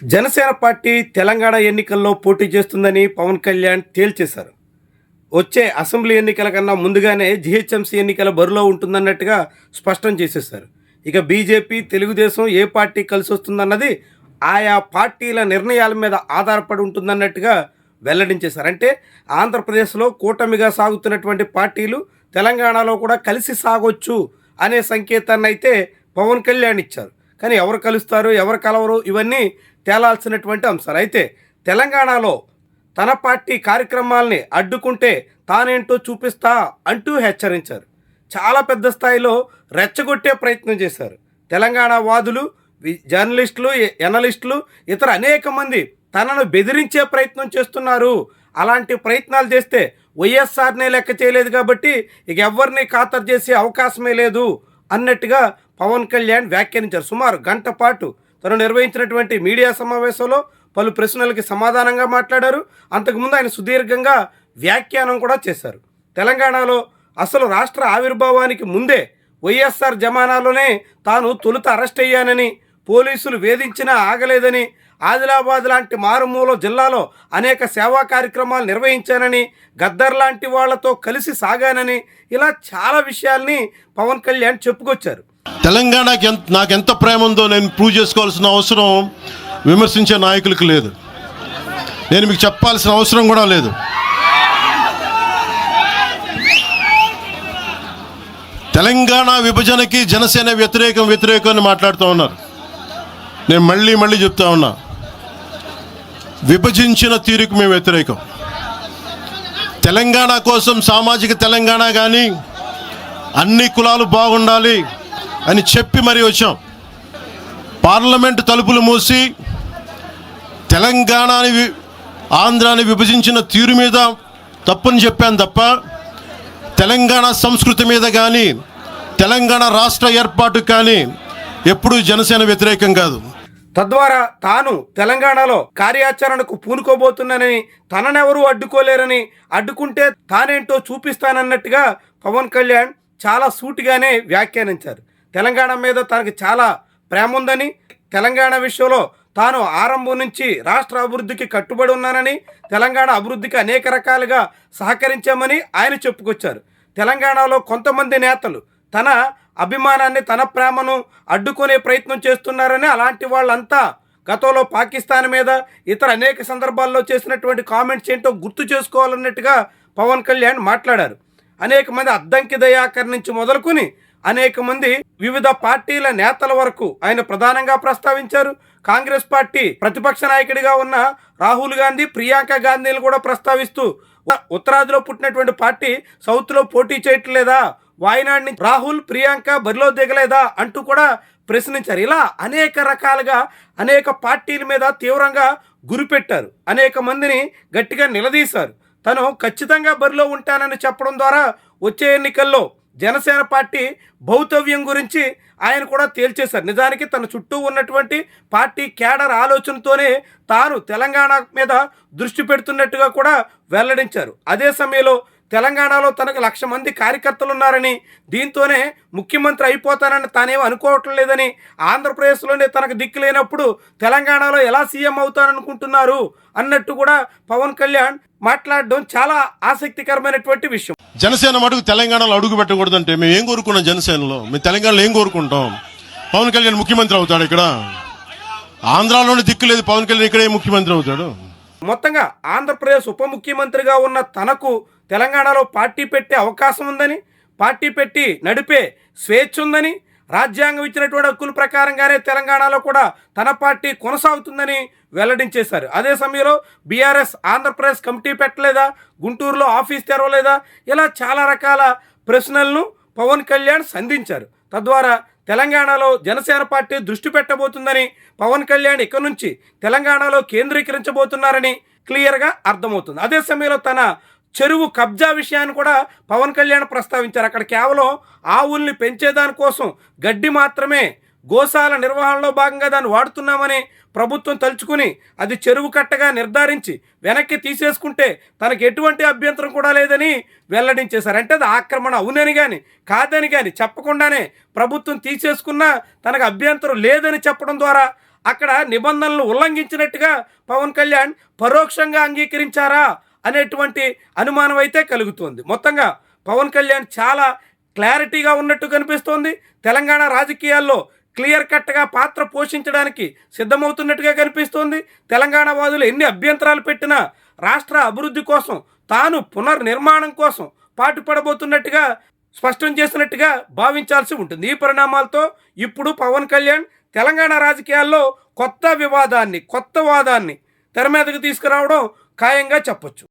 Janasena party Telangana ఎన్నికల్లో పోటీ చేస్తుందని పవన్ కళ్యాణ్ తేల్చేశారు. వచ్చే అసెంబ్లీ ఎన్నికల కన్నా ముందుగానే జీహెచ్ఎంసీ ఎన్నికల బరిలో ఉంటుందన్నట్టుగా స్పష్టం చేసేశారు. ఇక బీజేపీ, తెలుగుదేశం ఏ పార్టీ కలిసి వస్తుందన్నది ఆయా పార్టీల నిర్ణయాల మీద ఆధారపడి ఉంటుందన్నట్టుగా వెల్లడించేశారు. అంటే ఆంధ్రప్రదేశ్లో కూటమిగా సాగుతున్నటువంటి పార్టీలు తెలంగాణలో కూడా కలిసి సాగొచ్చు అనే సంకేతాన్ని అయితే పవన్ కళ్యాణ్ ఇచ్చారు. కానీ ఎవరు కలుస్తారు, ఎవరు కలవరు, ఇవన్నీ తేలాల్సినటువంటి అంశాలు. అయితే తెలంగాణలో తన పార్టీ కార్యక్రమాల్ని అడ్డుకుంటే తానేంటో చూపిస్తా అంటూ హెచ్చరించారు. చాలా పెద్ద స్థాయిలో రెచ్చగొట్టే ప్రయత్నం చేశారు. తెలంగాణ వాదులు, జర్నలిస్టులు, ఎనలిస్టులు, ఇతర అనేక మంది తనను బెదిరించే ప్రయత్నం చేస్తున్నారు. అలాంటి ప్రయత్నాలు చేస్తే వైఎస్ఆర్నే లెక్క చేయలేదు కాబట్టి ఇక ఎవరిని ఖాతరు చేసే అవకాశమే లేదు అన్నట్టుగా పవన్ కళ్యాణ్ వ్యాఖ్యానించారు. సుమారు గంట పాటు తను నిర్వహించినటువంటి మీడియా సమావేశంలో పలు ప్రశ్నలకి సమాధానంగా మాట్లాడారు. అంతకుముందు ఆయన సుదీర్ఘంగా వ్యాఖ్యానం కూడా చేశారు. తెలంగాణలో అసలు రాష్ట్ర ఆవిర్భావానికి ముందే వైఎస్ఆర్ జమానాలోనే తాను తొలుత అరెస్ట్ అయ్యానని, పోలీసులు వేధించినా ఆగలేదని, ఆదిలాబాద్ లాంటి మారుమూల జిల్లాలో అనేక సేవా కార్యక్రమాలు నిర్వహించానని, గద్దర్ లాంటి వాళ్లతో కలిసి సాగానని, ఇలా చాలా విషయాల్ని పవన్ కళ్యాణ్ చెప్పుకొచ్చారు. తెలంగాణకి నాకెంత ప్రేమ ఉందో నేను ప్రూవ్ చేసుకోవాల్సిన అవసరం విమర్శించే నాయకులకు లేదు. నేను మీకు చెప్పాల్సిన అవసరం కూడా లేదు. తెలంగాణ విభజనకి జనసేన వ్యతిరేకం అని మాట్లాడుతూ ఉన్నారు. నేను మళ్ళీ చెప్తా ఉన్నా, విభజించిన తీరుకు మేము వ్యతిరేకం. తెలంగాణ కోసం సామాజిక తెలంగాణ కానీ అన్ని కులాలు బాగుండాలి అని చెప్పి మరీ వచ్చాం. పార్లమెంటు తలుపులు మూసి తెలంగాణని ఆంధ్రాని విభజించిన తీరు మీద తప్పని చెప్పాను తప్ప తెలంగాణ సంస్కృతి మీద కానీ తెలంగాణ రాష్ట్ర ఏర్పాటు కానీ ఎప్పుడూ జనసేన వ్యతిరేకం కాదు. తద్వారా తాను తెలంగాణలో కార్యాచరణకు పూనుకోబోతున్నానని, తననెవరూ అడ్డుకోలేరని, అడ్డుకుంటే తానేంటో చూపిస్తానన్నట్టుగా పవన్ కళ్యాణ్ చాలా సూటిగానే వ్యాఖ్యానించారు. తెలంగాణ మీద తనకు చాలా ప్రేమ ఉందని, తెలంగాణ విషయంలో తాను ఆరంభం నుంచి రాష్ట్ర అభివృద్ధికి కట్టుబడి ఉన్నానని, తెలంగాణ అభివృద్ధికి అనేక రకాలుగా సహకరించామని ఆయన చెప్పుకొచ్చారు. తెలంగాణలో కొంతమంది నేతలు తన అభిమానాన్ని, తన ప్రేమను అడ్డుకునే ప్రయత్నం చేస్తున్నారని, అలాంటి వాళ్ళంతా గతంలో పాకిస్తాన్ మీద ఇతర అనేక సందర్భాల్లో చేసినటువంటి కామెంట్స్ ఏంటో గుర్తు చేసుకోవాలన్నట్టుగా పవన్ కళ్యాణ్ మాట్లాడారు. అనేక మంది అద్దంకి దయాకర్ నుంచి మొదలుకొని అనేక మంది వివిధ పార్టీల నేతల వరకు ఆయన ప్రధానంగా ప్రస్తావించారు. కాంగ్రెస్ పార్టీ ప్రతిపక్ష నాయకుడిగా ఉన్న రాహుల్ గాంధీ, ప్రియాంక గాంధీని కూడా ప్రస్తావిస్తూ ఉత్తరాదిలో పుట్టినటువంటి పార్టీ సౌత్లో పోటీ చేయట్లేదా, వాయనాడ్ నుంచి రాహుల్, ప్రియాంక బరిలో దిగలేదా అంటూ కూడా ప్రశ్నించారు. ఇలా అనేక రకాలుగా అనేక పార్టీల మీద తీవ్రంగా గురిపెట్టారు. అనేక మందిని గట్టిగా నిలదీశారు. తను ఖచ్చితంగా బరిలో ఉంటానని చెప్పడం ద్వారా వచ్చే ఎన్నికల్లో జనసేన పార్టీ భౌతవ్యం గురించి ఆయన కూడా తేల్చేశారు. నిజానికి తన చుట్టూ ఉన్నటువంటి పార్టీ క్యాడర్ ఆలోచనతోనే తాను తెలంగాణ మీద దృష్టి పెడుతున్నట్టుగా కూడా వెల్లడించారు. అదే సమయంలో తెలంగాణలో తనకు 1,00,000 మంది కార్యకర్తలు ఉన్నారని, దీంతోనే ముఖ్యమంత్రి అయిపోతానని తానేమో అనుకోవటం లేదని, ఆంధ్రప్రదేశ్లోనే తనకు దిక్కు లేనప్పుడు తెలంగాణలో ఎలా సీఎం అవుతాననుకుంటున్నారు అన్నట్టు కూడా పవన్ కళ్యాణ్ మాట్లాడడం చాలా ఆసక్తికరమైనటువంటి విషయం. జనసేన మటుకు తెలంగాణలో అడుగు పెట్టకూడదంటే మేము ఏం కోరుకున్నాం? జనసేనలో మేము తెలంగాణలో ఏం కోరుకుంటాం? పవన్ కళ్యాణ్ ముఖ్యమంత్రి అవుతాడు. ఇక్కడ ఆంధ్రాలోనే దిక్కు లేదు, పవన్ కళ్యాణ్ ఇక్కడే ముఖ్యమంత్రి అవుతాడు. మొత్తంగా ఆంధ్రప్రదేశ్ ఉప ముఖ్యమంత్రిగా ఉన్న తనకు తెలంగాణలో పార్టీ పెట్టే అవకాశం ఉందని, పార్టీ పెట్టి నడిపే స్వేచ్ఛ ఉందని, రాజ్యాంగం ఇచ్చినటువంటి హక్కుల ప్రకారంగానే తెలంగాణలో కూడా తన పార్టీ కొనసాగుతుందని వెల్లడించేశారు. అదే సమయంలో బీఆర్ఎస్ ఆంధ్రప్రదేశ్ కమిటీ పెట్టలేదా, గుంటూరులో ఆఫీస్ తెరవలేదా, ఇలా చాలా రకాల ప్రశ్నలను పవన్ కళ్యాణ్ సంధించారు. తద్వారా తెలంగాణలో జనసేన పార్టీ దృష్టి పెట్టబోతుందని, పవన్ కళ్యాణ్ ఇక్కడి నుంచి తెలంగాణలో కేంద్రీకరించబోతున్నారని క్లియర్గా అర్థమవుతుంది. అదే సమయంలో తన చెరువు కబ్జా విషయాన్ని కూడా పవన్ కళ్యాణ్ ప్రస్తావించారు. అక్కడ కేవలం ఆవుల్ని పెంచేదానికోసం గడ్డి మాత్రమే, గోశాల నిర్వహణలో భాగంగా దాన్ని వాడుతున్నామని ప్రభుత్వం తలుచుకుని అది చెరువు కట్టగా నిర్ధారించి వెనక్కి తీసేసుకుంటే తనకు ఎటువంటి అభ్యంతరం కూడా లేదని వెల్లడించేశారు. అంటే అది ఆక్రమణ అవునని కానీ కాదని కానీ చెప్పకుండానే ప్రభుత్వం తీసేసుకున్నా తనకు అభ్యంతరం లేదని చెప్పడం ద్వారా అక్కడ నిబంధనలు ఉల్లంఘించినట్టుగా పవన్ కళ్యాణ్ పరోక్షంగా అంగీకరించారా అనేటువంటి అనుమానం అయితే కలుగుతోంది. మొత్తంగా పవన్ కళ్యాణ్ చాలా క్లారిటీగా ఉన్నట్టు కనిపిస్తోంది. తెలంగాణ రాజకీయాల్లో క్లియర్ కట్గా పాత్ర పోషించడానికి సిద్ధమవుతున్నట్టుగా కనిపిస్తోంది. తెలంగాణ వాదులు ఎన్ని అభ్యంతరాలు పెట్టినా రాష్ట్ర అభివృద్ధి కోసం, తాను పునర్నిర్మాణం కోసం పాటుపడబోతున్నట్టుగా స్పష్టం చేసినట్టుగా భావించాల్సి ఉంటుంది. ఈ పరిణామాలతో ఇప్పుడు పవన్ కళ్యాణ్ తెలంగాణ రాజకీయాల్లో కొత్త వివాదాన్ని, కొత్త వాదాన్ని తెర మీదకు తీసుకురావడం ఖాయంగా చెప్పొచ్చు.